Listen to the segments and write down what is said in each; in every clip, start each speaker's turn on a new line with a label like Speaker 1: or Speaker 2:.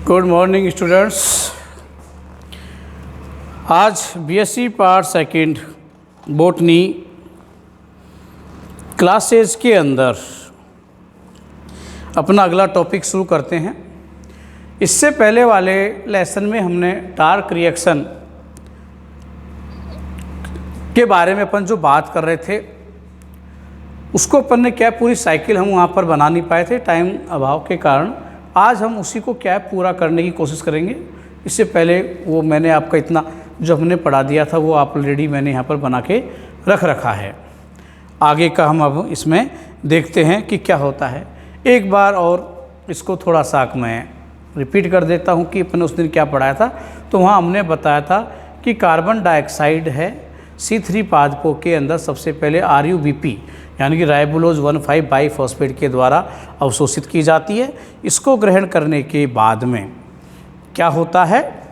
Speaker 1: Good morning students. आज BSc part second botany classes के अंदर अपना अगला टॉपिक शुरू करते हैं। इससे पहले वाले लेसन में हमने डार्क रिएक्शन के बारे में अपन जो बात कर रहे थे उसको अपन ने क्या पूरी साइकिल हम वहाँ पर बना नहीं पाए थे टाइम अभाव के कारण। आज हम उसी को क्या पूरा करने की कोशिश करेंगे। इससे पहले वो मैंने आपका इतना जो हमने पढ़ा दिया था वो आप ऑलरेडी मैंने यहाँ पर बना के रख रखा है। आगे का हम अब इसमें देखते हैं कि क्या होता है। एक बार और इसको थोड़ा सा मैं रिपीट कर देता हूँ कि अपन उस दिन क्या पढ़ाया था। तो वहाँ हमने बताया था कि कार्बन डाइऑक्साइड है C3 पादपों के अंदर सबसे पहले RuBP यानी कि राइबोलोज 1,5 बाईफॉस्फेट के द्वारा अवशोषित की जाती है। इसको ग्रहण करने के बाद में क्या होता है,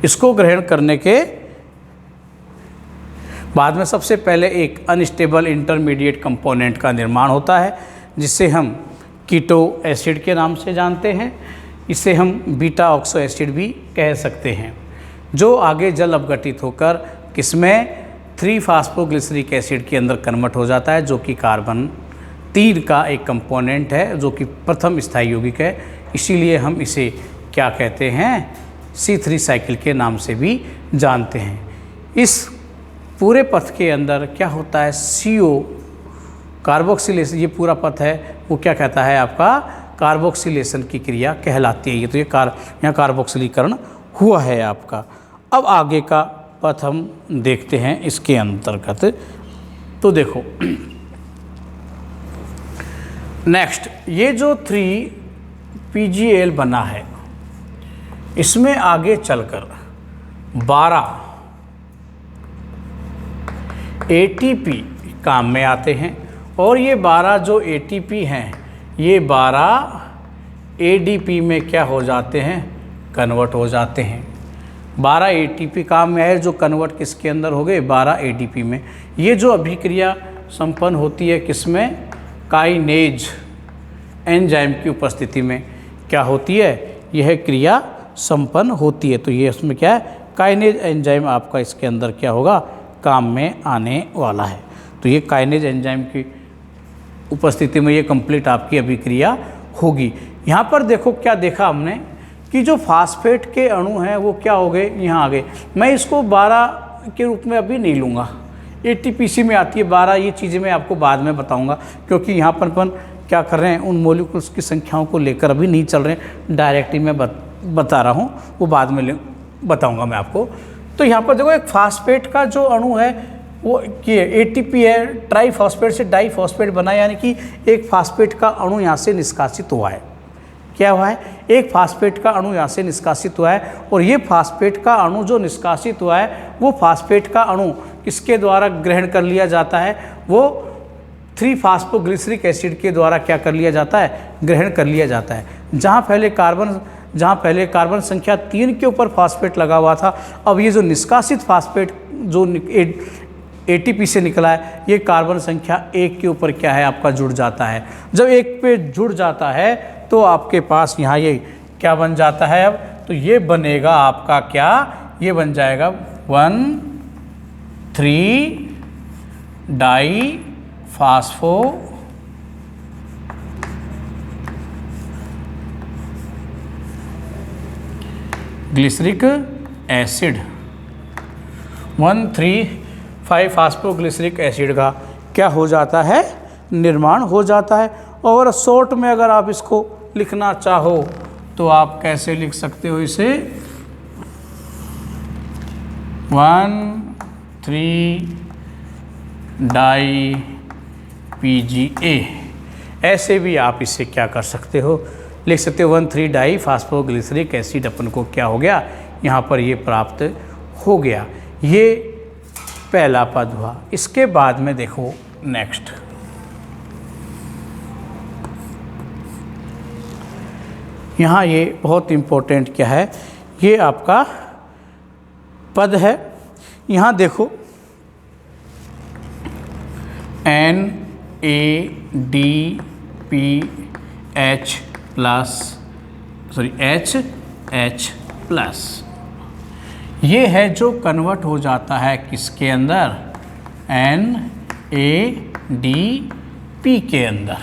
Speaker 1: इसको ग्रहण करने के बाद में सबसे पहले एक अनस्टेबल इंटरमीडिएट कंपोनेंट का निर्माण होता है जिसे हम कीटो एसिड के नाम से जानते हैं। इसे हम बीटा ऑक्सो एसिड भी कह सकते हैं, जो आगे जल अपघटित होकर किसमें 3-फास्फोग्लिसरिक एसिड के अंदर कन्वर्ट हो जाता है, जो कि कार्बन 3 का एक कंपोनेंट है जो कि प्रथम स्थायी यौगिक है। इसीलिए हम इसे क्या कहते हैं, C3 साइकिल के नाम से भी जानते हैं। इस पूरे पथ के अंदर क्या होता है, CO कार्बोक्सिलेशन, ये पूरा पथ है वो क्या कहता है आपका कार्बोक्सिलेशन की क्रिया कहलाती है। ये तो ये यहाँ कार्बोक्सिलीकरण हुआ है आपका। अब आगे का पथ हम देखते हैं इसके अंतर्गत। तो देखो नेक्स्ट, ये जो 3PgAl बना है इसमें आगे चलकर 12 ATP काम में आते हैं और ये 12 जो ATP हैं ये 12 ADP में क्या हो जाते हैं, कन्वर्ट हो जाते हैं। 12 ATP काम में है जो कन्वर्ट किसके अंदर हो गए, 12 ADP में। ये जो अभिक्रिया संपन्न होती है किसमें, काइनेज एंजाइम की उपस्थिति में क्या होती है, यह क्रिया संपन्न होती है। तो ये उसमें क्या है, काइनेज एंजाइम आपका इसके अंदर क्या होगा, काम में आने वाला है। तो ये काइनेज एंजाइम की उपस्थिति में ये कंप्लीट आपकी अभिक्रिया होगी। यहाँ पर देखो क्या देखा हमने कि जो फास्फेट के अणु हैं वो क्या हो गए, यहाँ आ गए। मैं इसको 12 के रूप में अभी नहीं लूँगा, ATPC में आती है 12। ये चीज़ें मैं आपको बाद में बताऊँगा क्योंकि यहाँ पर अपन क्या कर रहे हैं, उन मॉलिक्यूल्स की संख्याओं को लेकर अभी नहीं चल रहे हैं, डायरेक्टली मैं बता रहा हूँ, वो बाद में बताऊँगा मैं आपको। तो यहाँ पर देखो एक फास्फेट का जो अणु है वो ये ATP है, ट्राईफॉस्फेट से डाईफॉस्फेट बना, यानी कि एक फास्फेट का अणु यहाँ से निष्कासित हुआ है। क्या हुआ है, एक फास्फेट का अणु यहाँ से निष्कासित हुआ है और ये फास्फेट का अणु जो निष्कासित हुआ है वो फास्फेट का अणु किसके द्वारा ग्रहण कर लिया जाता है, वो 3-फास्फोग्लिसरिक एसिड के द्वारा क्या कर लिया जाता है, ग्रहण कर लिया जाता है। जहाँ पहले कार्बन संख्या 3 के ऊपर फास्फेट लगा हुआ था, अब ये जो निष्कासित फास्फेट जो ATP से निकला है ये कार्बन संख्या 1 के ऊपर क्या है आपका जुड़ जाता है। जब 1 पे जुड़ जाता है तो आपके पास यहाँ ये क्या बन जाता है, अब तो ये बनेगा आपका क्या, ये बन जाएगा 1,3-डाईफास्फो ग्लिसरिक एसिड, 1,3,5-फास्फोग्लिसरिक एसिड का क्या हो जाता है, निर्माण हो जाता है। और शॉर्ट में अगर आप इसको लिखना चाहो तो आप कैसे लिख सकते हो इसे, 1,3-डाई-PgA, ऐसे भी आप इसे क्या कर सकते हो, लिख सकते हो 1,3-डाई-फास्फोग्लिसरिक एसिड अपन को क्या हो गया, यहाँ पर ये प्राप्त हो गया। ये पहला पद हुआ। इसके बाद में देखो नेक्स्ट, यहाँ ये बहुत इम्पोर्टेंट क्या है, ये आपका पद है। यहाँ देखो NADPH plus sorry H plus. ये है जो कन्वर्ट हो जाता है किसके अंदर, NADP के अंदर,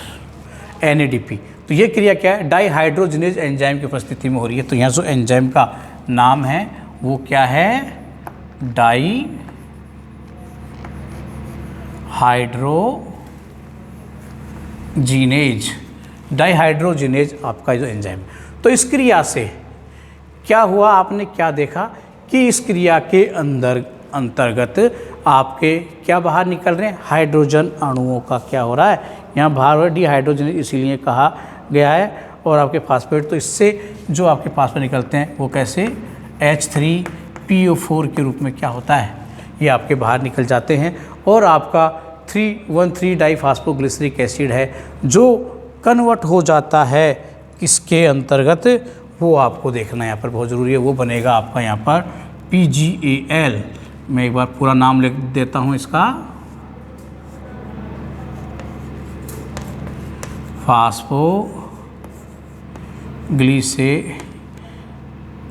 Speaker 1: NADP। तो ये क्रिया क्या है, डाईहाइड्रोजिनेज एंजाइम की उपस्थिति में हो रही है। तो यहाँ जो एंजाइम का नाम है वो क्या है, डाईहाइड्रोजिनेज आपका जो एंजाइम। तो इस क्रिया से क्या हुआ, आपने क्या देखा कि इस क्रिया के अंतर्गत आपके क्या बाहर निकल रहे हैं, हाइड्रोजन अणुओं का क्या हो रहा है, यहाँ बाहर डिहाइड्रोजनेज इसीलिए कहा गया है। और आपके फास्फेट, तो इससे जो आपके पास में निकलते हैं वो कैसे H3PO4 के रूप में क्या होता है, ये आपके बाहर निकल जाते हैं। और आपका 3,1,3 डाईफास्फोग्लिसरिक एसिड है जो कन्वर्ट हो जाता है किसके अंतर्गत, वो आपको देखना है यहाँ पर बहुत ज़रूरी है। वो बनेगा आपका यहाँ पर PGAL। मैं एक बार पूरा नाम लिख देता हूँ इसका,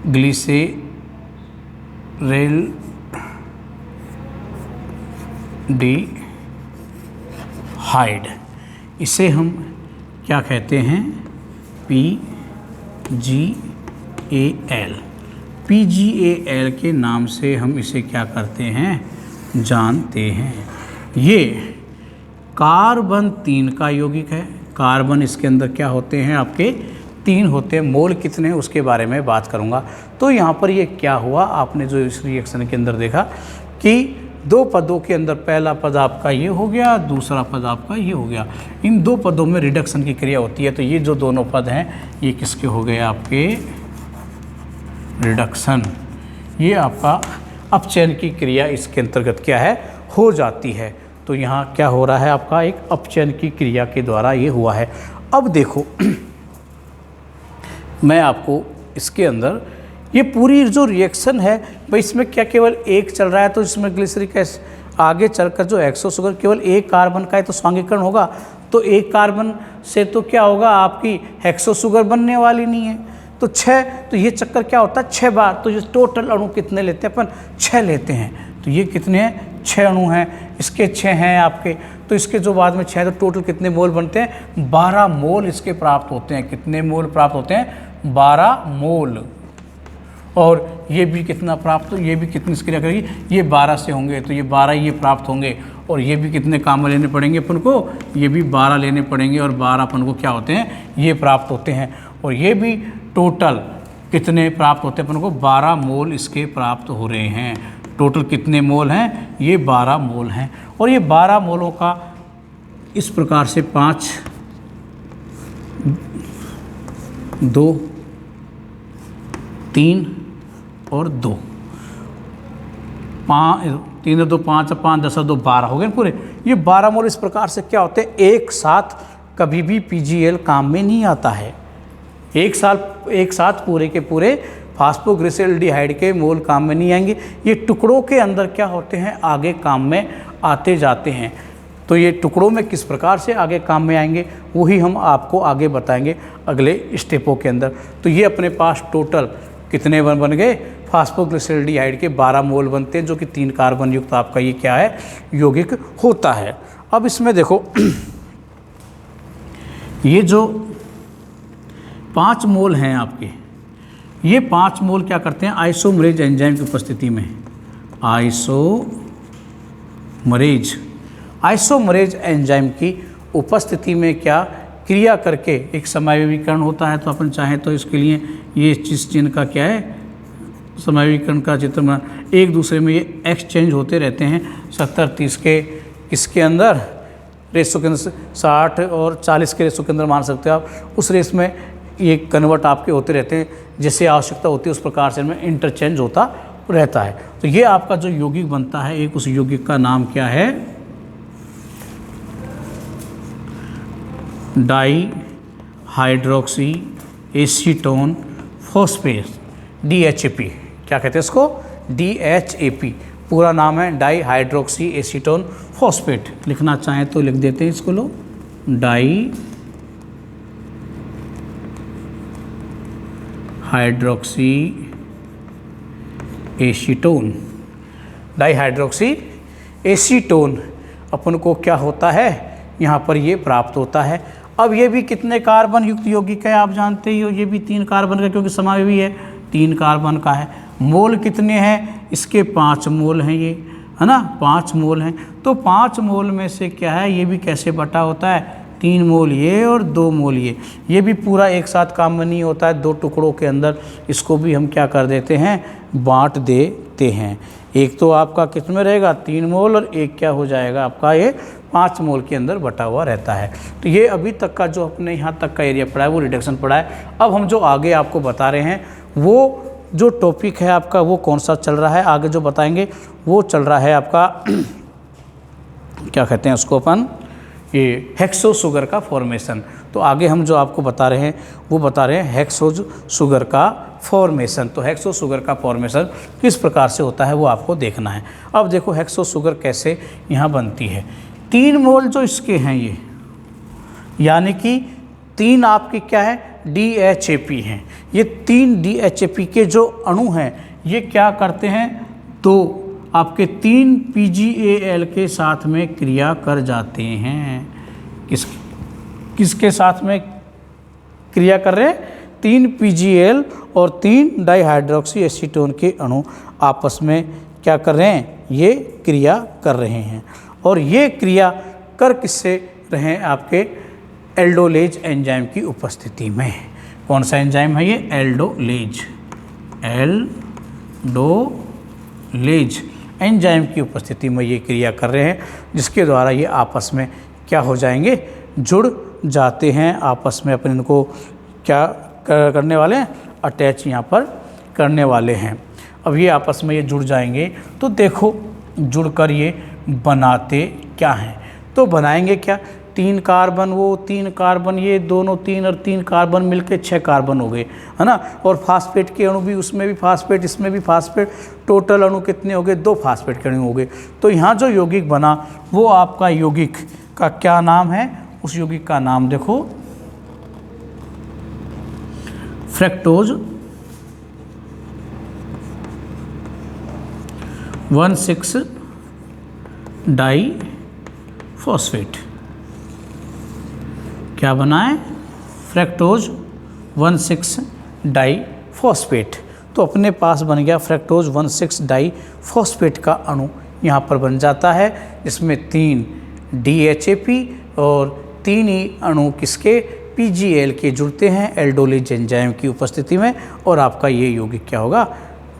Speaker 1: ग्लीसेरल्डिहाइड। इसे हम क्या कहते हैं, PGAL। PGAL के नाम से हम इसे क्या करते हैं, जानते हैं। ये कार्बन 3 का यौगिक है। कार्बन इसके अंदर क्या होते हैं, आपके 3 होते हैं। मोल कितने हैं उसके बारे में बात करूंगा। तो यहाँ पर ये क्या हुआ, आपने जो इस रिएक्शन के अंदर देखा कि 2 पदों के अंदर पहला पद आपका ये हो गया, दूसरा पद आपका ये हो गया। इन 2 पदों में रिडक्शन की क्रिया होती है। तो ये जो दोनों पद हैं ये किसके हो गए, आपके रिडक्शन। ये आपका अपचयन की क्रिया इसके अंतर्गत क्या है, हो जाती है। तो यहाँ क्या हो रहा है, आपका एक अपचयन की क्रिया के द्वारा ये हुआ है। अब देखो मैं आपको इसके अंदर ये पूरी जो रिएक्शन है भाई, इसमें क्या केवल एक चल रहा है, तो इसमें ग्लिसरिक एसिड आगे चलकर जो हेक्सो शुगर केवल एक कार्बन का है तो स्वांगीकरण होगा। तो एक कार्बन से तो क्या होगा, आपकी हेक्सो शुगर बनने वाली नहीं है। तो 6, तो ये चक्कर क्या होता है 6 बार। तो ये टोटल अणु कितने लेते हैं अपन, 6 लेते हैं। तो ये कितने हैं, 6 अणु हैं, इसके 6 हैं आपके। तो इसके जो बाद में 6, तो टोटल कितने मोल बनते हैं, 12 मोल इसके प्राप्त होते हैं। कितने मोल प्राप्त होते हैं, 12 मोल। और ये भी कितना प्राप्त हो, ये भी कितनी क्रिया करेगी, ये 12 से होंगे। तो ये 12 ये प्राप्त होंगे। और ये भी कितने काम में लेने पड़ेंगे अपन को, ये भी 12 लेने पड़ेंगे। और 12 अपन को क्या होते हैं, ये प्राप्त होते हैं। और ये भी टोटल कितने प्राप्त होते हैं अपन को, 12 मोल इसके प्राप्त हो रहे हैं। टोटल कितने मोल हैं, ये 12 मोल हैं। और ये 12 मोलों का इस प्रकार से 5, 2, 3 और 2, 3 और 2 5, 5 10 और 2 12 हो गए पूरे। ये 12 मोल इस प्रकार से क्या होते हैं, एक साथ कभी भी PGAL काम में नहीं आता है। एक साथ पूरे के पूरे फास्फोग्लिसरल्डिहाइड के मोल काम में नहीं आएंगे। ये टुकड़ों के अंदर क्या होते हैं, आगे काम में आते जाते हैं। तो ये टुकड़ों में किस प्रकार से आगे काम में आएंगे वही हम आपको आगे बताएंगे अगले स्टेपों के अंदर। तो ये अपने पास टोटल कितने बन गए, फास्फोग्लिसरल्डिहाइड के 12 मोल बनते हैं, जो कि 3 कार्बन युक्त आपका ये क्या है, यौगिक होता है। अब इसमें देखो ये जो 5 मोल हैं आपके, ये 5 मोल क्या करते हैं, आइसोमरेज एंजाइम की उपस्थिति में, आइसोमरेज एंजाइम की उपस्थिति में क्या क्रिया करके एक समायोगीकरण होता है। तो अपन चाहें तो इसके लिए ये चीज चिन्ह का क्या है, समायोगीकरण का चित्र में एक दूसरे में ये एक्सचेंज होते रहते हैं। 70-30 के इसके अंदर रेशो के अंदर 60 और 40 के रेशो के अंदर मान सकते हो आप। उस रेस में ये कन्वर्ट आपके होते रहते हैं, जैसे आवश्यकता होती है उस प्रकार से इनमें इंटरचेंज होता रहता है। तो ये आपका जो यौगिक बनता है एक, उस यौगिक का नाम क्या है, डाईहाइड्रोक्सी एसीटोन फॉस्फेट, DHAP। क्या कहते हैं इसको, DHAP पूरा नाम है, डाईहाइड्रोक्सी एसीटोन फॉस्फेट। लिखना चाहें तो लिख देते हैं इसको, लो हाइड्रोक्सी एसीटोन, डाईहाइड्रोक्सी एसीटोन अपन को क्या होता है यहाँ पर ये प्राप्त होता है। अब ये भी कितने कार्बन युक्त यौगिक है आप जानते ही हो, ये भी 3 कार्बन का, क्योंकि समावेशी है 3 कार्बन का है। मोल कितने हैं इसके? 5 मोल हैं ये, है ना, 5 मोल हैं। तो 5 मोल में से क्या है, ये भी कैसे बटा होता है? 3 मोल ये और 2 मोल ये भी पूरा एक साथ काम में नहीं होता है, 2 टुकड़ों के अंदर इसको भी हम क्या कर देते हैं, बांट देते हैं। एक तो आपका किस में रहेगा 3 मोल और एक क्या हो जाएगा आपका ये 5 मोल के अंदर बटा हुआ रहता है। तो ये अभी तक का जो अपने यहाँ तक का एरिया पड़ा है वो रिडक्शन पड़ा है। अब हम जो आगे आपको बता रहे हैं वो जो टॉपिक है आपका वो कौन सा चल रहा है, आगे जो बताएंगे वो चल रहा है आपका क्या कहते हैं उसको अपन, ये हेक्सो शुगर का फॉर्मेशन। तो आगे हम जो आपको बता रहे हैं वो बता रहे हैं हेक्सो शुगर का फॉर्मेशन। तो हेक्सो शुगर का फॉर्मेशन किस प्रकार से होता है वो आपको देखना है। अब देखो हेक्सो शुगर कैसे यहाँ बनती है। 3 मोल जो इसके हैं ये, यानी कि 3 आपके क्या है DHAP हैं। ये 3 DHAP के जो अणु हैं ये क्या करते हैं, तो आपके 3 PgAl के साथ में क्रिया कर जाते हैं। किसके साथ में क्रिया कर रहे हैं? 3 PgAl और 3 डाईहाइड्रोक्सी एसीटोन के अणु आपस में क्या कर रहे हैं, ये क्रिया कर रहे हैं। और ये क्रिया कर किससे रहे हैं आपके एल्डोलेज एंजाइम की उपस्थिति में। कौन सा एंजाइम है ये? एल्डोलेज एंजाइम की उपस्थिति में ये क्रिया कर रहे हैं, जिसके द्वारा ये आपस में क्या हो जाएंगे, जुड़ जाते हैं आपस में। अपन इनको क्या करने वाले हैं, अटैच यहाँ पर करने वाले हैं। अब ये आपस में ये जुड़ जाएंगे तो देखो जुड़कर ये बनाते क्या हैं, तो बनाएंगे क्या, 3 कार्बन वो 3 कार्बन ये दोनों 3 और 3 कार्बन मिलके 6 कार्बन हो गए, है ना। और फास्फेट के अणु भी, उसमें भी फास्फेट इसमें भी फास्फेट, टोटल अणु कितने हो गए, 2 फास्फेट के अणु हो गए। तो यहाँ जो यौगिक बना वो आपका यौगिक का क्या नाम है, उस यौगिक का नाम देखो फ्रक्टोज 1,6 डाईफॉस्फेट। क्या बना है, फ्रक्टोज 1,6 डाईफॉस्फेट। तो अपने पास बन गया फ्रक्टोज 1,6 डाईफॉस्फेट का अणु यहाँ पर बन जाता है, जिसमें 3 DHAP और 3 ही अणु किसके, PgAl के जुड़ते हैं एल्डोलेज एंजाइम की उपस्थिति में, और आपका ये यौगिक क्या होगा,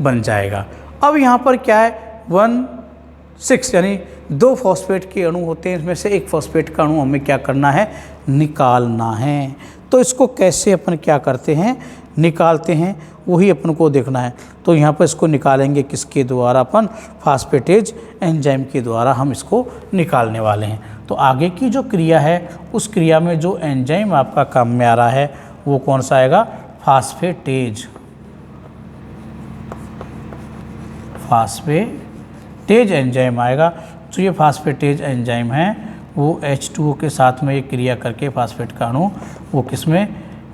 Speaker 1: बन जाएगा। अब यहाँ पर क्या है 1,6 यानी 2 फॉस्फेट के अणु होते हैं, इसमें से एक फॉस्फेट का अणु हमें क्या करना है, निकालना है। तो इसको कैसे अपन क्या करते हैं, निकालते हैं, वही अपन को देखना है। तो यहाँ पर इसको निकालेंगे किसके द्वारा, अपन फास्फेटेज एंजाइम के द्वारा हम इसको निकालने वाले हैं। तो आगे की जो क्रिया है उस क्रिया में जो एंजाइम आपका काम में आ रहा है वो कौन सा आएगा, फास्फेटेज एंजाइम आएगा। तो ये फास्फेटेज एंजाइम है वो H2O के साथ में ये क्रिया करके फास्फेट का अणु वो किसमें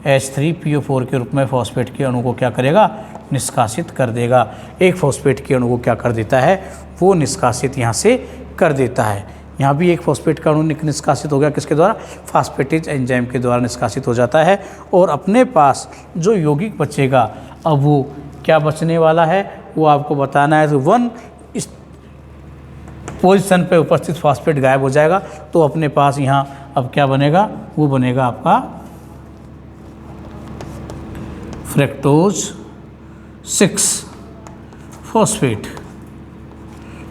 Speaker 1: H3PO4 के रूप में फॉस्फेट के अणु को क्या करेगा, निष्कासित कर देगा। एक फॉस्फेट के अणु को क्या कर देता है, वो निष्कासित यहाँ से कर देता है। यहाँ भी एक फॉस्फेट का अणु निष्कासित हो गया, किसके द्वारा, फास्फेटेज एंजाइम के द्वारा निष्कासित हो जाता है। और अपने पास जो यौगिक बचेगा, अब वो क्या बचने वाला है वो आपको बताना है। तो 1 इस पोजीशन पे उपस्थित फॉस्फेट गायब हो जाएगा, तो अपने पास यहाँ अब क्या बनेगा, वो बनेगा आपका फ्रक्टोज 6 फॉस्फेट।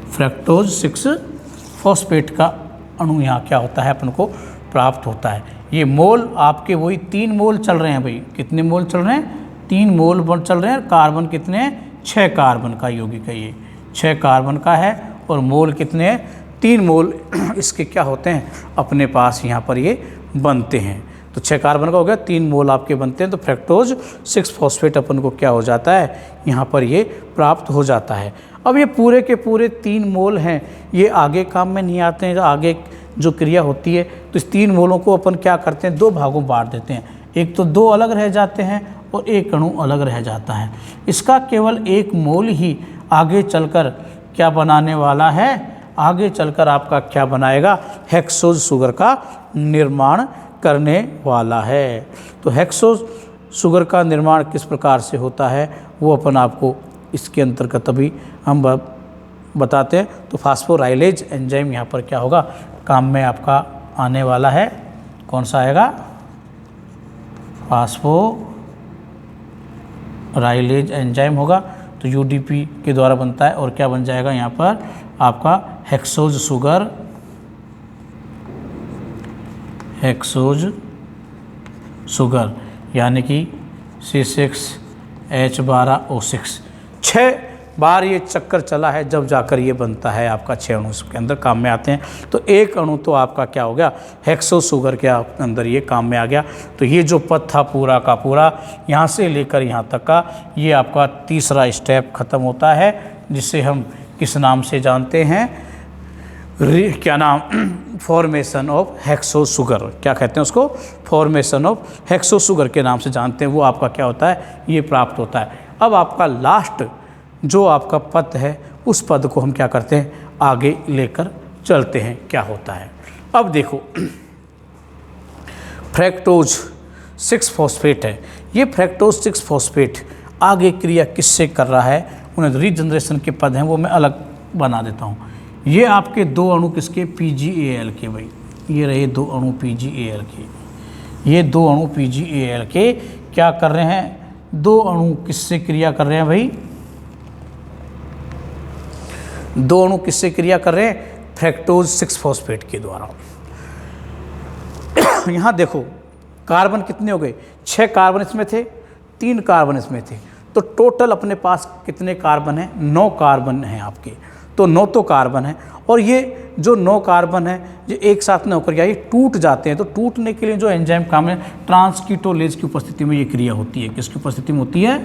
Speaker 1: फ्रक्टोज 6 फॉस्फेट का अणु यहाँ क्या होता है, अपन को प्राप्त होता है। ये मोल आपके वही 3 मोल चल रहे हैं भाई, कितने मोल चल रहे हैं, 3 मोल चल रहे हैं। कार्बन कितने हैं, 6 कार्बन का यौगिक है ये, 6 कार्बन का है। और मोल कितने हैं, 3 मोल इसके क्या होते हैं, अपने पास यहाँ पर ये बनते हैं। तो 6 कार्बन का हो गया, 3 मोल आपके बनते हैं। तो फ्रक्टोज 6 फॉस्फेट अपन को क्या हो जाता है, यहाँ पर ये प्राप्त हो जाता है। अब ये पूरे के पूरे 3 मोल हैं, ये आगे काम में नहीं आते हैं। आगे जो क्रिया होती है तो इस 3 मोलों को अपन क्या करते हैं, 2 भागों में बांट देते हैं। एक तो 2 अलग रह जाते हैं और एक अणु अलग रह जाता है। इसका केवल एक मोल ही आगे चलकर क्या बनाने वाला है, आगे चलकर आपका क्या बनाएगा, हेक्सोज शुगर का निर्माण करने वाला है। तो हेक्सोज शुगर का निर्माण किस प्रकार से होता है वो अपन आपको इसके अंतर्गत अभी हम बताते हैं। तो फास्फोराइलेज एंजाइम यहाँ पर क्या होगा, काम में आपका आने वाला है। कौन सा आएगा, फास्फोराइलेज एंजाइम होगा। तो यूडीपी के द्वारा बनता है और क्या बन जाएगा यहाँ पर आपका हेक्सोज शुगर यानी कि C6H12O6। 6 बार ये चक्कर चला है जब जाकर ये बनता है आपका 6 अणु इसके अंदर काम में आते हैं। तो एक अणु तो आपका क्या हो गया, हेक्सोज शुगर के अंदर ये काम में आ गया। तो ये जो पद था पूरा का पूरा यहाँ से लेकर यहाँ तक का ये आपका तीसरा स्टेप खत्म होता है, जिसे हम किस नाम से जानते हैं, क्या नाम, फॉर्मेशन ऑफ हेक्सोज शुगर। क्या कहते हैं उसको, फॉर्मेशन ऑफ हेक्सोज शुगर के नाम से जानते हैं। वो आपका क्या होता है, ये प्राप्त होता है। अब आपका लास्ट जो आपका पद है उस पद को हम क्या करते हैं, आगे लेकर चलते हैं क्या होता है। अब देखो फ्रैक्टोज 6 फॉस्फेट है। ये फ्रैक्टोज 6 फॉस्फेट आगे क्रिया किससे कर रहा है, उन्हें रीजनरेशन के पद हैं वो मैं अलग बना देता हूँ। ये आपके 2 अणु किसके, PgAl के, भाई ये रहे 2 अणु PgAl के। ये 2 अणु PgAl के क्या कर रहे हैं, 2 अणु किससे क्रिया कर रहे हैं भाई, 2 अणु किससे क्रिया कर रहे हैं, फ्रैक्टोज 6 फॉस्फेट के द्वारा। यहाँ देखो कार्बन कितने हो गए, 6 कार्बन इसमें थे, 3 कार्बन इसमें थे। तो टोटल अपने पास कितने कार्बन हैं, 9 कार्बन हैं आपके। तो 9 तो कार्बन है, और ये जो 9 कार्बन है ये एक साथ में होकर ये टूट जाते हैं। तो टूटने के लिए जो एंजाइम काम है, ट्रांसकीटोलेज की उपस्थिति में ये क्रिया होती है। किसकी उपस्थिति में होती है,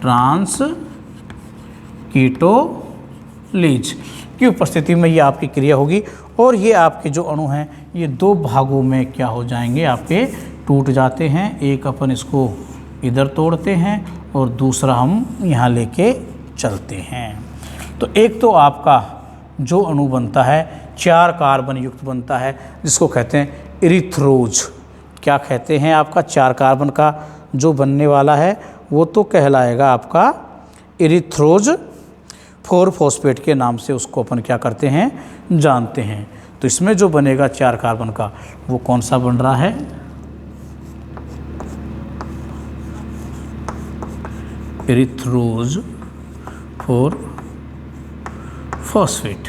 Speaker 1: ट्रांसकीटोलेज की उपस्थिति में ये आपकी क्रिया होगी। और ये आपके जो अणु हैं ये 2 भागों में क्या हो जाएंगे, आपके टूट जाते हैं। एक अपन इसको इधर तोड़ते हैं और दूसरा हम यहाँ लेके चलते हैं। तो एक तो आपका जो अणु बनता है 4 कार्बन युक्त बनता है, जिसको कहते हैं इरिथ्रोज। क्या कहते हैं, आपका 4 कार्बन का जो बनने वाला है वो तो कहलाएगा आपका इरिथ्रोज 4 फॉस्फेट के नाम से उसको अपन क्या करते हैं, जानते हैं। तो इसमें जो बनेगा 4 कार्बन का वो कौन सा बन रहा है, इरिथ्रोज 4 फॉस्फेट।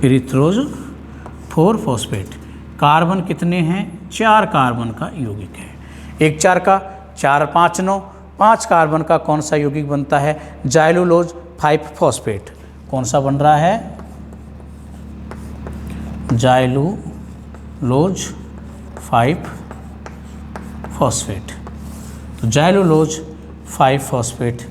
Speaker 1: इरिथ्रोज 4 फॉस्फेट। कार्बन कितने हैं, 4 कार्बन का यौगिक है। 1 4 का 4 5 9, 5 कार्बन का कौन सा यौगिक बनता है, जाइलुलोज 5 फॉस्फेट। कौन सा बन रहा है, जाइलुलोज 5 फॉस्फेट। तो जाइलुलोज 5 फॉस्फेट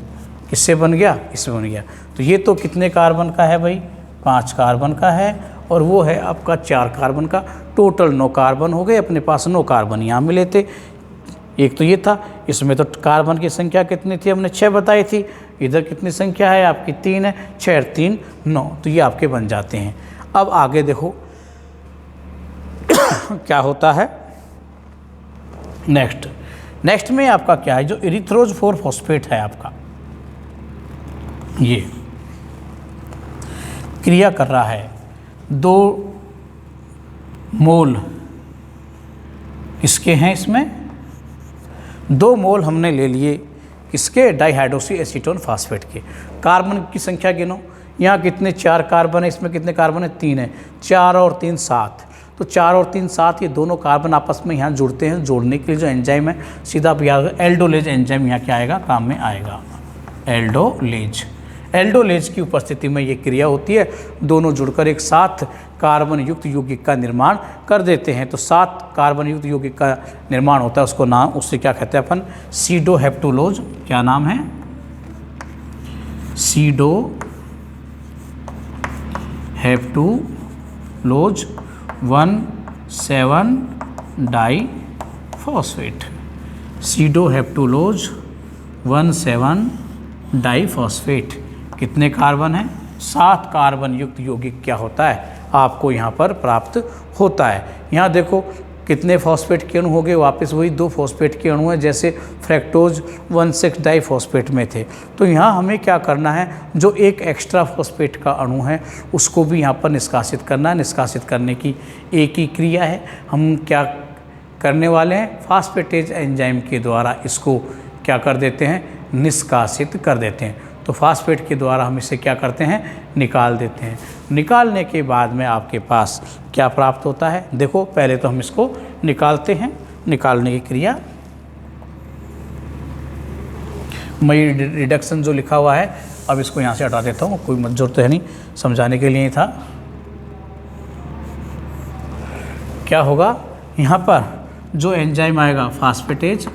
Speaker 1: किससे बन गया, इससे बन गया। तो ये तो कितने कार्बन का है भाई, 5 कार्बन का है, और वो है आपका 4 कार्बन का। टोटल 9 कार्बन हो गए अपने पास, 9 कार्बन यहाँ मिले थे। एक तो ये था, इसमें तो कार्बन की संख्या कितनी थी, हमने 6 बताई थी। इधर कितनी संख्या है आपकी, 3 है, 6 और 3 9। तो ये आपके बन जाते हैं। अब आगे देखो क्या होता है नेक्स्ट में आपका क्या है, जो इरिथ्रोज 4 फॉस्फेट है आपका, ये क्रिया कर रहा है। 2 मोल किसके हैं, इसमें 2 मोल हमने ले लिए किसके, डाइहाइड्रोक्सी एसीटोन फास्फेट के। कार्बन की संख्या गिनो, यहाँ कितने 4 कार्बन है, इसमें कितने कार्बन है, 3 है। 4 और 3 7। तो 4 और 3 7, ये दोनों कार्बन आपस में यहाँ जुड़ते हैं। जोड़ने के लिए जो एंजाइम है सीधा एल्डोलेज एंजाइम यहाँ क्या आएगा, काम में आएगा, एल्डोलेज की उपस्थिति में ये क्रिया होती है। दोनों जुड़कर एक साथ कार्बन युक्त यौगिक का निर्माण कर देते हैं। तो 7 कार्बन युक्त यौगिक का निर्माण होता है, उसको नाम, उससे क्या कहते हैं अपन, सीडोहेप्टुलोज। क्या नाम है, सीडोहेप्टुलोज 1,7 डाइफॉस्फेट। सीडोहेप्टुलोज 1,7 डाइफॉस्फेट। कितने कार्बन हैं? 7 कार्बन युक्त यौगिक क्या होता है आपको यहाँ पर प्राप्त होता है। यहाँ देखो कितने फॉस्फेट के अणु हो गए, वापस वही 2 फॉस्फेट के अणु हैं जैसे फ्रैक्टोज 1,6 डाइफॉस्फेट में थे। तो यहाँ हमें क्या करना है, जो एक एक्स्ट्रा फॉस्फेट का अणु है उसको भी यहाँ पर निष्कासित करना है। निष्कासित करने की एक ही क्रिया है, हम क्या करने वाले हैं, फास्फेटेज एंजाइम के द्वारा इसको क्या कर देते हैं, निष्कासित कर देते हैं। तो फास्फेट के द्वारा हम इसे क्या करते हैं, निकाल देते हैं। निकालने के बाद में आपके पास क्या प्राप्त होता है, देखो पहले तो हम इसको निकालते हैं। निकालने की क्रिया, मैं रिडक्शन जो लिखा हुआ है अब इसको यहाँ से हटा देता हूँ, कोई जरूरत है नहीं, समझाने के लिए ही था। क्या होगा यहाँ पर, जो एंजाइम आएगा फास्फेटेज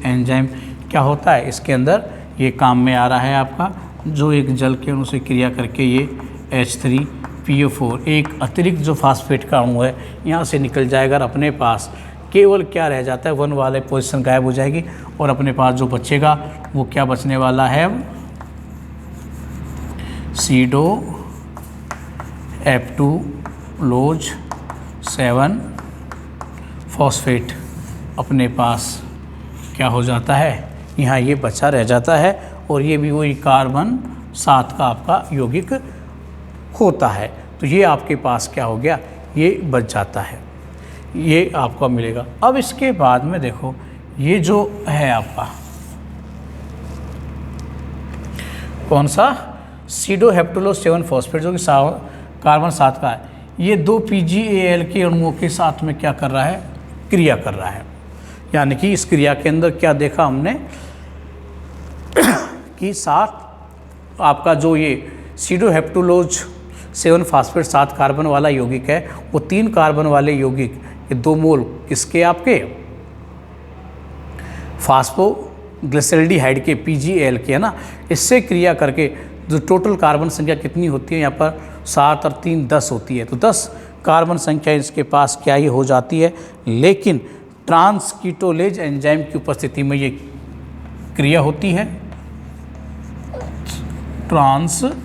Speaker 1: एंजाइम क्या होता है, इसके अंदर ये काम में आ रहा है आपका, जो एक जल के अणु से क्रिया करके ये H3PO4 एक अतिरिक्त जो फास्फेट का अणु है यहाँ से निकल जाएगा और अपने पास केवल क्या रह जाता है, 1 वाले पोजीशन गायब हो जाएगी और अपने पास जो बचेगा वो क्या बचने वाला है, सीडोहेप्टुलोज 7 फॉस्फेट अपने पास क्या हो जाता है, यहाँ ये बचा रह जाता है और ये भी वही कार्बन 7 का आपका यौगिक होता है। तो ये आपके पास क्या हो गया, ये बच जाता है, ये आपका मिलेगा। अब इसके बाद में देखो ये जो है आपका कौन सा, सीडोहेप्टुलोज 7 फॉस्फेट जो कि कार्बन 7 का है, ये 2 PgAl के अणुओं के साथ में क्या कर रहा है, क्रिया कर रहा है। यानी कि इस क्रिया के अंदर क्या देखा हमने कि 7 आपका जो ये सीडोहेप्टुलोज 7 फॉस्फेट 7 कार्बन वाला यौगिक है, वो 3 कार्बन वाले यौगिक ये 2 मोल किसके, आपके फास्फोग्लिसरल्डिहाइड के PgAl के, है ना, इससे क्रिया करके जो टोटल कार्बन संख्या कितनी होती है यहाँ पर 7 और 3 10 होती है। तो 10 कार्बन संख्या इसके पास क्या ही हो जाती है, लेकिन ट्रांसकीटोलेज एंजाइम की उपस्थिति में ये क्रिया होती है। ट्रांसकीटोलेज,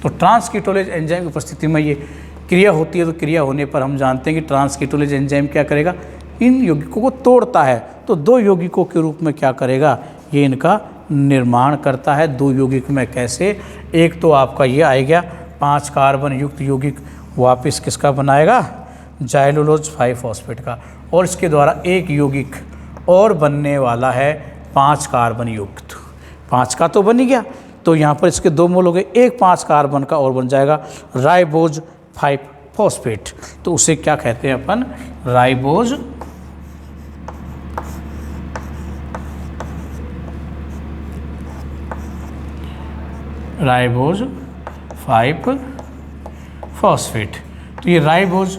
Speaker 1: तो ट्रांसकीटोलेज एंजाइम की उपस्थिति में ये क्रिया होती है। तो क्रिया होने पर हम जानते हैं कि ट्रांसकीटोलेज एंजाइम क्या करेगा, इन यौगिकों को तोड़ता है। तो 2 यौगिकों के रूप में क्या करेगा, ये इनका निर्माण करता है। 2 यौगिक में कैसे, एक तो आपका ये आएगा 5 कार्बन युक्त यौगिक, वापस किसका बनाएगा, जाइलुलोज 5 फॉस्फेट का, और इसके द्वारा एक यौगिक और बनने वाला है 5 कार्बन युक्त। 5 का तो बन ही गया, तो यहाँ पर इसके 2 मोल हो गए, एक 5 कार्बन का और बन जाएगा राइबोज 5 फॉस्फेट। तो उसे क्या कहते हैं अपन, राइबोज 5 फॉस्फेट। तो ये राइबोज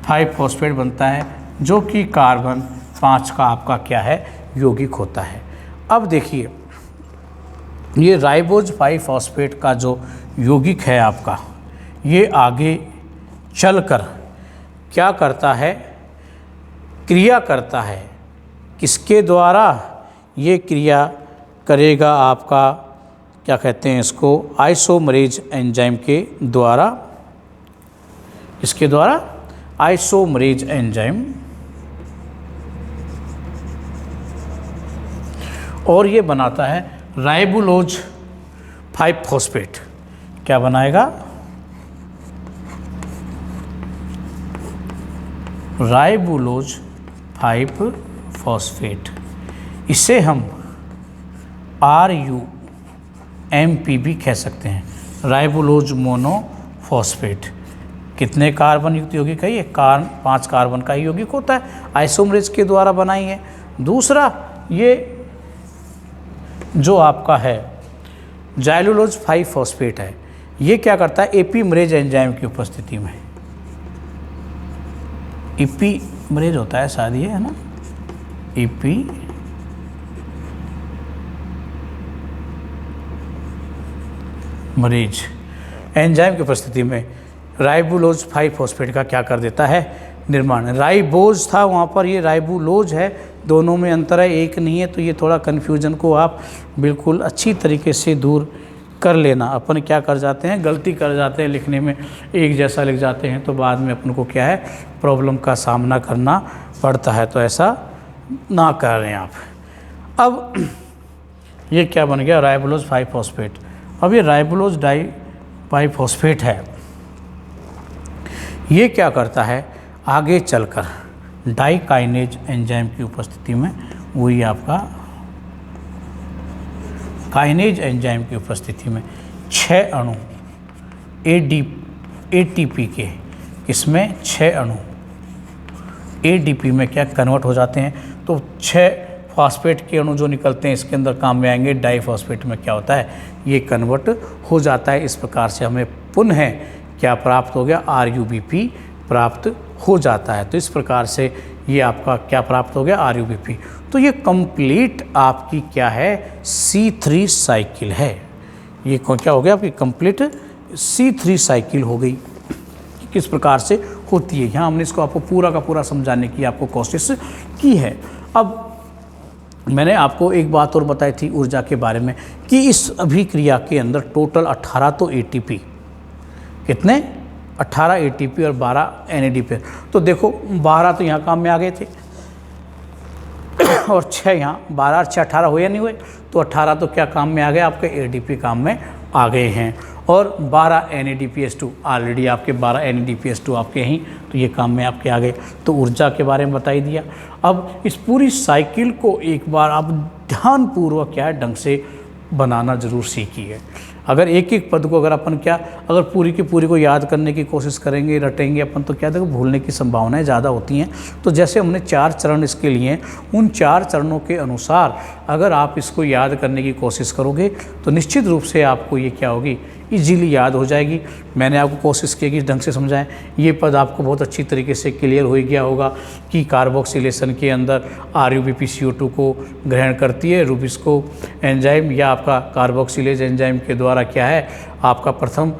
Speaker 1: 5 फॉस्फेट बनता है, जो कि कार्बन 5 का आपका क्या है, यौगिक होता है। अब देखिए ये राइबोज 5 फॉस्फेट का जो यौगिक है आपका, ये आगे चलकर क्या करता है, क्रिया करता है। किसके द्वारा ये क्रिया करेगा, आपका क्या कहते हैं इसको, आइसोमरेज एंजाइम के द्वारा। इसके द्वारा आइसोमरेज एंजाइम, और ये बनाता है राइबुलोज 5 फॉस्फेट। क्या बनाएगा, राइबुलोज 5 फॉस्फेट। इसे हम RUMP भी कह सकते हैं, राइबुलोज मोनोफॉस्फेट। कितने कार्बन युक्त यौगिक है ये, 5 कार्बन का ही यौगिक होता है, आइसोमरेज के द्वारा बनाई है। दूसरा ये जो आपका है जाइलुलोज 5 फॉस्फेट है, ये क्या करता है, एपीमरेज एंजाइम की उपस्थिति में, एपीमरेज होता है शायद ये, है ना, एपीमरेज एंजाइम की उपस्थिति में राइबोलोज 5 फॉस्फेट का क्या कर देता है, निर्माण। राइबोज था वहाँ पर, ये राइबोलोज है, दोनों में अंतर है, एक नहीं है। तो ये थोड़ा कन्फ्यूजन को आप बिल्कुल अच्छी तरीके से दूर कर लेना। अपन क्या कर जाते हैं, गलती कर जाते हैं, लिखने में एक जैसा लिख जाते हैं, तो बाद में अपन को क्या है, प्रॉब्लम का सामना करना पड़ता है। तो ऐसा ना करें आप। अब ये क्या बन गया, राइबोलोज 5 फॉस्फेट। अब ये राइबोलोज डाई 5 फॉस्फेट है, ये क्या करता है, आगे चलकर डाइकाइनेज एंजाइम की उपस्थिति में, वही आपका काइनेज एंजाइम की उपस्थिति में 6 अणु एटीपी के, इसमें 6 अणु एडीपी में क्या कन्वर्ट हो जाते हैं। तो 6 फॉस्फेट के अणु जो निकलते हैं इसके अंदर काम में आएंगे, डाईफॉस्फेट में क्या होता है, ये कन्वर्ट हो जाता है। इस प्रकार से हमें पुनः क्या प्राप्त हो गया, RUBP प्राप्त हो जाता है। तो इस प्रकार से ये आपका क्या प्राप्त हो गया, RUBP। तो ये कंप्लीट आपकी क्या है, C3 साइकिल है। ये क्या हो गया, आपकी कंप्लीट C3 साइकिल हो गई। किस प्रकार से होती है, यहाँ हमने इसको आपको पूरा का पूरा समझाने की आपको कोशिश की है। अब मैंने आपको एक बात और बताई थी ऊर्जा के बारे में कि इस अभिक्रिया के अंदर टोटल 18 तो ATP, कितने 18 ATP और 12 NADP। तो देखो 12 तो यहाँ काम में आ गए थे और 6 यहाँ, 12 और 6 18 हुए या नहीं हुए, तो 18 तो क्या काम में आ गए, आपके ADP काम में आ गए हैं। और 12 NADPH2 ऑलरेडी आपके 12 NADPH2 आपके यहीं, तो ये काम में आपके आ गए। तो ऊर्जा के बारे में बता ही दिया। अब इस पूरी साइकिल को एक बार आप ध्यानपूर्वक क्या है, ढंग से बनाना जरूर सीखिए। अगर एक एक पद को अगर अपन क्या, अगर पूरी की पूरी को याद करने की कोशिश करेंगे, रटेंगे अपन, तो क्या देखो भूलने की संभावनाएं ज़्यादा होती हैं। तो जैसे हमने 4 चरण इसके लिए, उन 4 चरणों के अनुसार अगर आप इसको याद करने की कोशिश करोगे तो निश्चित रूप से आपको ये क्या होगी, इजीली याद हो जाएगी। मैंने आपको कोशिश की कि ढंग से समझाएं। ये पद आपको बहुत अच्छी तरीके से क्लियर हो गया होगा कि कार्बोक्सिलेशन के अंदर RUBP CO2 को ग्रहण करती है, रुबिस्को एंजाइम या आपका कार्बोक्सिलेज एंजाइम के द्वारा क्या है, आपका प्रथम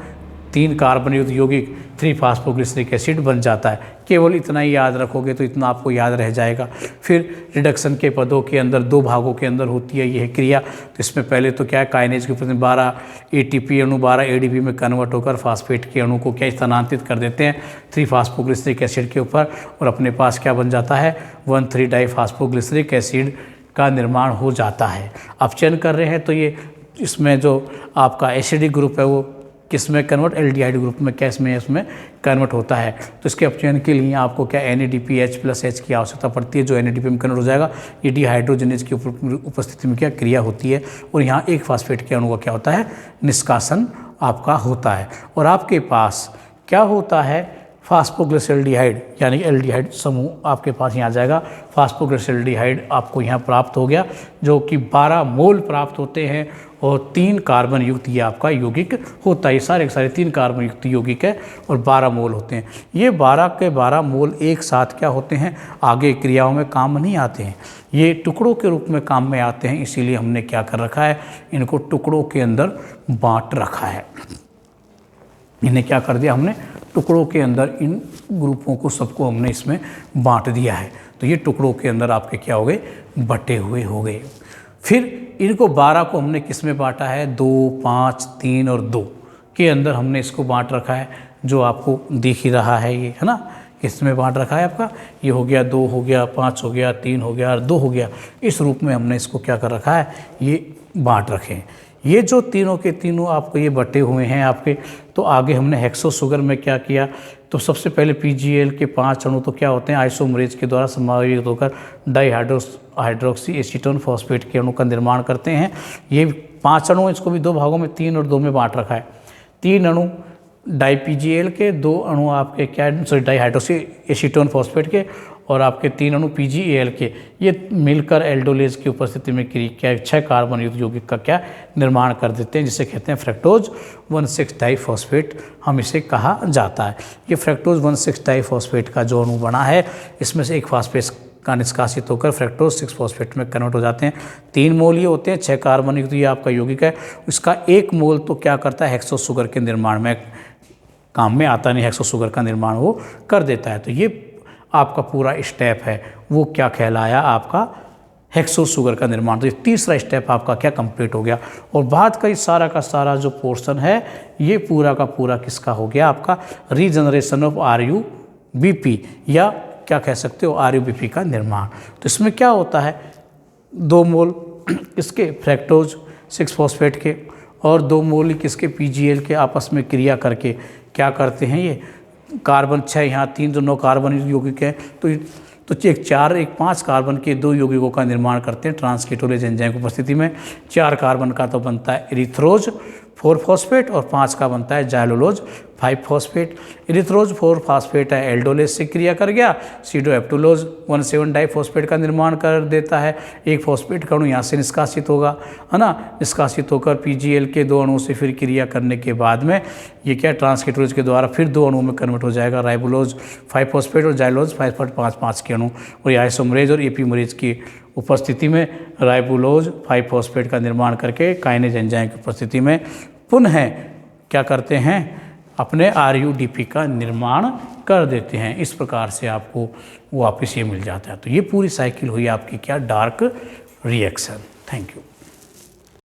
Speaker 1: 3 कार्बन युक्त यौगिक 3-फॉस्फोग्लिसरिक एसिड बन जाता है। केवल इतना ही याद रखोगे तो इतना आपको याद रह जाएगा। फिर रिडक्शन के पदों के अंदर 2 भागों के अंदर होती है यह क्रिया। तो इसमें पहले तो क्या है, काइनेज के ऊपर 12 ATP अणु 12 ADP में कन्वर्ट होकर फास्फेट के अणु को क्या स्थानांतरित कर देते हैं 3-फॉस्फोग्लिसरिक एसिड के ऊपर, और अपने पास क्या बन जाता है, 1,3-डाइफॉस्फोग्लिसरिक एसिड का निर्माण हो जाता है। अब चयन कर रहे हैं तो ये इसमें जो आपका एसिडिक ग्रुप है वो किस में कन्वर्ट, एल्डिहाइड ग्रुप में क्या इसमें कन्वर्ट होता है। तो इसके अपचयन के लिए आपको क्या NADPH+H की आवश्यकता पड़ती है, जो NADP में कन्वर्ट हो जाएगा। ये डिहाइड्रोजनेज की उपस्थिति में क्या क्रिया होती है, और यहाँ एक फास्फेट के अणु का क्या होता है, निष्कासन आपका होता है। और आपके पास क्या होता है, फास्फोग्लिसरल्डिहाइड यानी एल्डिहाइड समूह आपके पास यहाँ आ जाएगा। फास्फोग्लिसरल्डिहाइड आपको यहाँ प्राप्त हो गया, जो कि 12 मोल प्राप्त होते हैं, और 3 कार्बन युक्त ये आपका यौगिक होता है। ये सारे के सारे 3 कार्बन युक्त यौगिक है और 12 मोल होते हैं। ये 12 के 12 मोल एक साथ क्या होते हैं, आगे क्रियाओं में काम नहीं आते हैं, ये टुकड़ों के रूप में काम में आते हैं। इसीलिए हमने क्या कर रखा है, इनको टुकड़ों के अंदर बांट रखा है। इन्हें क्या कर दिया हमने, टुकड़ों के अंदर इन ग्रुपों को सबको हमने इसमें बांट दिया है। तो ये टुकड़ों के अंदर आपके क्या हो गए, बटे हुए हो गए। फिर इनको 12 को हमने किस में बांटा है, 2, 5, 3 और 2 के अंदर हमने इसको बांट रखा है, जो आपको दिख ही रहा है ये, है ना, किस में बांट रखा है आपका, ये हो गया 2 हो गया, 5 हो गया, 3 हो गया और 2 हो गया। इस रूप में हमने इसको क्या कर रखा है, ये बांट रखे हैं। ये जो तीनों के तीनों आपको ये बटे हुए हैं आपके, तो आगे हमने हेक्सो शुगर में क्या किया, तो सबसे पहले PGL के 5 अणु तो क्या होते हैं, आइसोमरेज के द्वारा समायोजित होकर डाईहाइड्रोक्सी एसीटोन फॉस्फेट के अणु का निर्माण करते हैं। ये 5 अणु, इसको भी 2 भागों में 3 और 2 में बांट रखा है। 3 अणु डाई-PGL के, 2 अणु आपके क्या, डाईहाइड्रोक्सी एसीटोन फॉस्फेट के, और आपके 3 अणु PGAL के, ये मिलकर एल्डोलेज की उपस्थिति में क्या 6 कार्बन युक्त यौगिक का क्या निर्माण कर देते हैं, जिसे कहते हैं फ्रक्टोज 1,6-डाइफॉस्फेट, हम इसे कहा जाता है। ये फ्रक्टोज 1,6-डाइफॉस्फेट का जो अणु बना है, इसमें से एक फास्फेट का निष्कासित होकर फ्रक्टोज 6-फॉस्फेट में कन्वर्ट हो जाते हैं। 3 मोल ये होते हैं, 6 कार्बन युक्त ये आपका यौगिक है। इसका 1 मोल तो क्या करता है, हेक्सो शुगर के निर्माण में काम में आता नहीं, हेक्सो शुगर का निर्माण वो कर देता है। तो ये आपका पूरा स्टेप है वो क्या कहलाया, आपका हेक्सो शुगर का निर्माण। तो ये तीसरा स्टेप आपका क्या कंप्लीट हो गया। और बाद का का सारा जो पोर्शन है ये पूरा का पूरा किसका हो गया, आपका रीजनरेशन ऑफ RUBP या क्या कह सकते हो RUBP का निर्माण। तो इसमें क्या होता है, 2 मोल इसके फ्रैक्टोज 6-फॉस्फेट के और 2 मोल किसके PGL के आपस में क्रिया करके क्या करते हैं, ये कार्बन 6 यहाँ 3 तो 9 कार्बन यौगिक है, तो एक 4 एक 5 कार्बन के 2 यौगिकों का निर्माण करते हैं ट्रांसकेटोलेज एंजाइम की उपस्थिति में। 4 कार्बन का तो बनता है इरिथ्रोज 4-फॉस्फेट और 5 का बनता है जाइलोलोज 5-फॉस्फेट। इरिथ्रोज 4-फॉस्फेट है एल्डोलेज से क्रिया कर गया, सीडोएप्टुलोज 1,7-डाइफॉस्फेट का निर्माण कर देता है। एक फॉस्फेट का अणु यहाँ से निष्कासित होगा, है ना, निष्कासित होकर PGL के 2 अणुओं से फिर क्रिया करने के बाद में ये क्या ट्रांसकेटोलेज के द्वारा फिर 2 अणुओं में कन्वर्ट हो जाएगा, राइबोलोज 5-फॉस्फेट और जाइलोज 5,5 के अणु। और ये आइसोमरेज और एपीमरेज की उपस्थिति में राइबोलोज 5-फॉस्फेट का निर्माण करके काइनेज एंजाइम की उपस्थिति में पुनः क्या करते हैं, अपने RUDP का निर्माण कर देते हैं। इस प्रकार से आपको वापस ये मिल जाता है। तो ये पूरी साइकिल हुई आपकी क्या, डार्क रिएक्शन। Thank you.